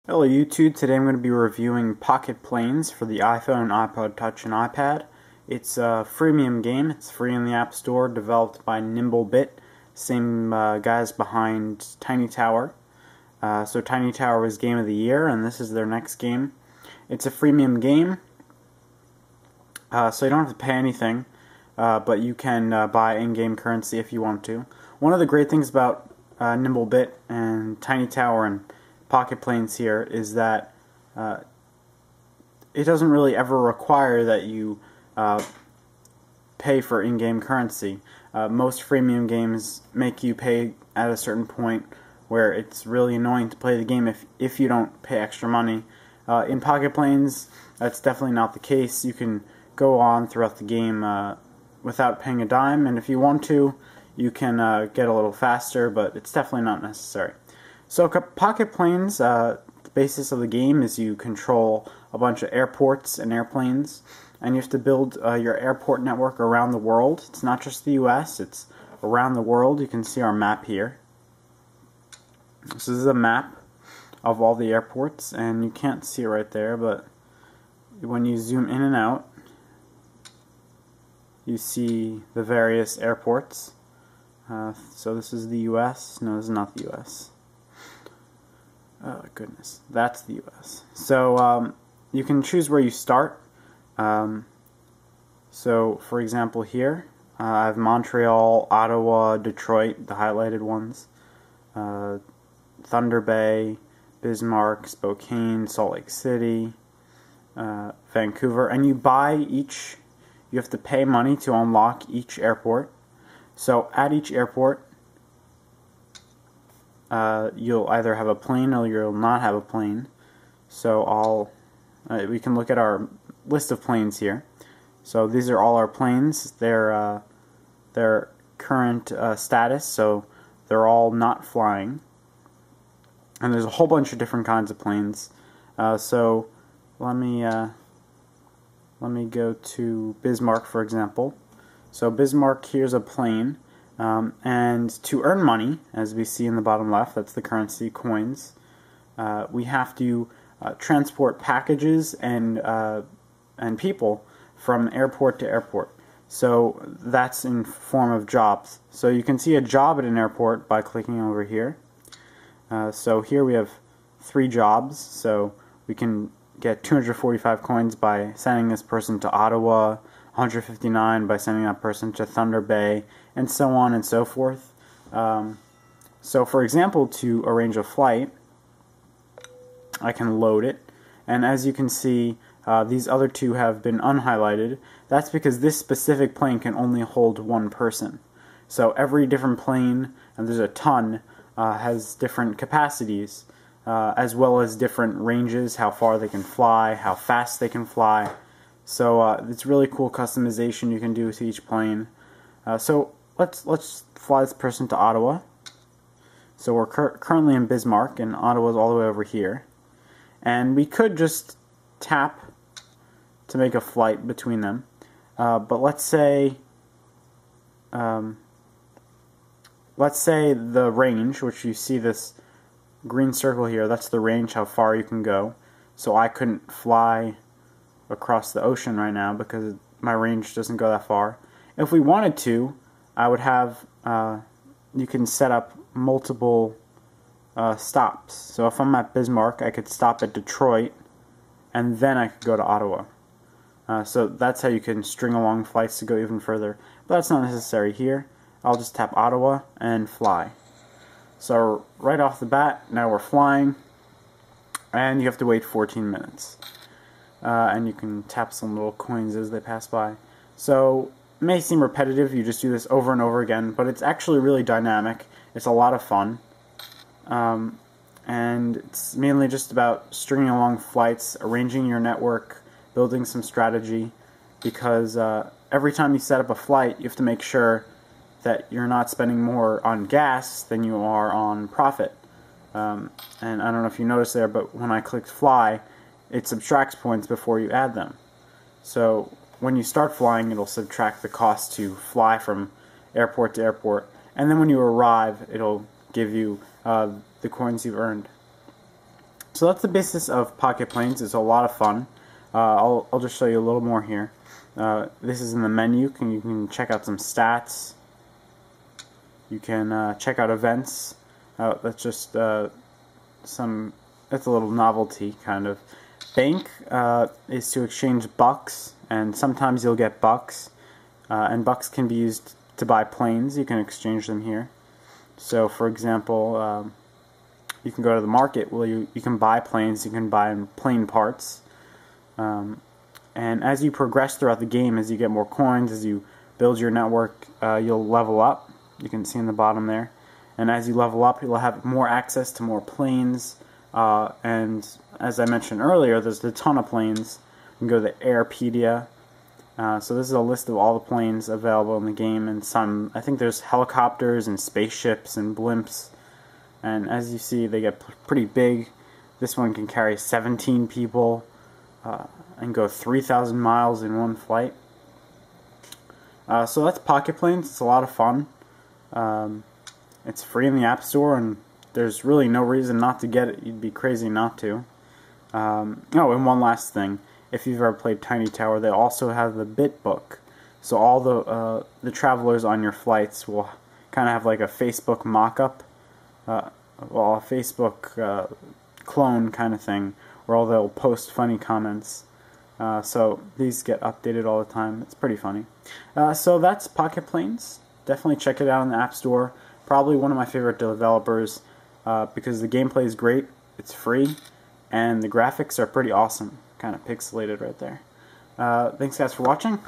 Hello YouTube, today I'm going to be reviewing Pocket Planes for the iPhone, iPod Touch, and iPad. It's a freemium game, it's free in the App Store, developed by Nimblebit, same guys behind Tiny Tower. So Tiny Tower was Game of the Year, and this is their next game. It's a freemium game, so you don't have to pay anything, but you can buy in-game currency if you want to. One of the great things about Nimblebit and Tiny Tower and Pocket Planes here is that it doesn't really ever require that you pay for in-game currency. Most freemium games make you pay at a certain point where it's really annoying to play the game if you don't pay extra money. In Pocket Planes, that's definitely not the case. You can go on throughout the game without paying a dime, and if you want to, you can get a little faster, but it's definitely not necessary. So Pocket Planes, the basis of the game is you control a bunch of airports and airplanes, and you have to build your airport network around the world. It's not just the US, it's around the world. You can see our map here. This is a map of all the airports, and you can't see it right there, but when you zoom in and out, you see the various airports. So this is the US. No, this is not the US. Oh goodness, that's the US. So you can choose where you start. So for example here, I have Montreal, Ottawa, Detroit, the highlighted ones, Thunder Bay, Bismarck, Spokane, Salt Lake City, Vancouver, and you buy each, you have to pay money to unlock each airport. So at each airport, you'll either have a plane or you'll not have a plane. So we can look at our list of planes here. So these are all our planes. Their current status. So they're all not flying. And there's a whole bunch of different kinds of planes. So let me go to Bismarck, for example. So Bismarck, here's a plane. And to earn money, as we see in the bottom left, that's the currency, coins, we have to transport packages and people from airport to airport. So that's in form of jobs. So you can see a job at an airport by clicking over here. So here we have 3 jobs. So we can get 245 coins by sending this person to Ottawa, 159 by sending that person to Thunder Bay, and so on and so forth. So for example, to arrange a flight, I can load it, and as you can see, these other 2 have been unhighlighted. That's because this specific plane can only hold 1 person. So every different plane, and there's a ton, has different capacities, as well as different ranges, how far they can fly, how fast they can fly. So it's really cool customization you can do to each plane. So let's fly this person to Ottawa. So we're currently in Bismarck, and Ottawa's all the way over here. And we could just tap to make a flight between them. But let's say the range, which you see this green circle here, that's the range, how far you can go. So I couldn't fly across the ocean right now because my range doesn't go that far. If we wanted to, I would have, you can set up multiple stops. So if I'm at Bismarck, I could stop at Detroit, and then I could go to Ottawa. So that's how you can string along flights to go even further. But that's not necessary here. I'll just tap Ottawa and fly. So right off the bat, now we're flying, and you have to wait 14 minutes. And you can tap some little coins as they pass by. So it may seem repetitive, you just do this over and over again, but it's actually really dynamic. It's a lot of fun. And it's mainly just about stringing along flights, arranging your network, building some strategy, because every time you set up a flight, you have to make sure that you're not spending more on gas than you are on profit. And I don't know if you noticed there, but when I clicked fly, it subtracts points before you add them. So when you start flying, it'll subtract the cost to fly from airport to airport, and then when you arrive, it'll give you the coins you've earned. So that's the basis of Pocket Planes. It's a lot of fun. I'll just show you a little more here. This is in the menu. You can check out some stats. You can check out events. That's just that's a little novelty kind of. Bank is to exchange bucks, and sometimes you'll get bucks, and bucks can be used to buy planes. You can exchange them here. So for example, you can go to the market where you can buy planes. You can buy plane parts, and as you progress throughout the game, as you get more coins, as you build your network, you'll level up. You can see in the bottom there, and as you level up, you'll have more access to more planes, and as I mentioned earlier, there's a ton of planes. You can go to the Airpedia. So this is a list of all the planes available in the game, and some, I think there's helicopters and spaceships and blimps, and as you see, they get pretty big. This one can carry 17 people and go 3,000 miles in one flight. So that's Pocket Planes. It's a lot of fun. It's free in the App Store, and there's really no reason not to get it. You'd be crazy not to. Oh, and one last thing. If you've ever played Tiny Tower, they also have the bit book. So all the travelers on your flights will kind of have like a Facebook mock-up, well, a Facebook clone kind of thing, where they'll post funny comments. So these get updated all the time. It's pretty funny. So that's Pocket Planes. Definitely check it out in the App Store. Probably one of my favorite developers because the gameplay is great, it's free, and the graphics are pretty awesome. Kind of pixelated right there. Thanks guys for watching.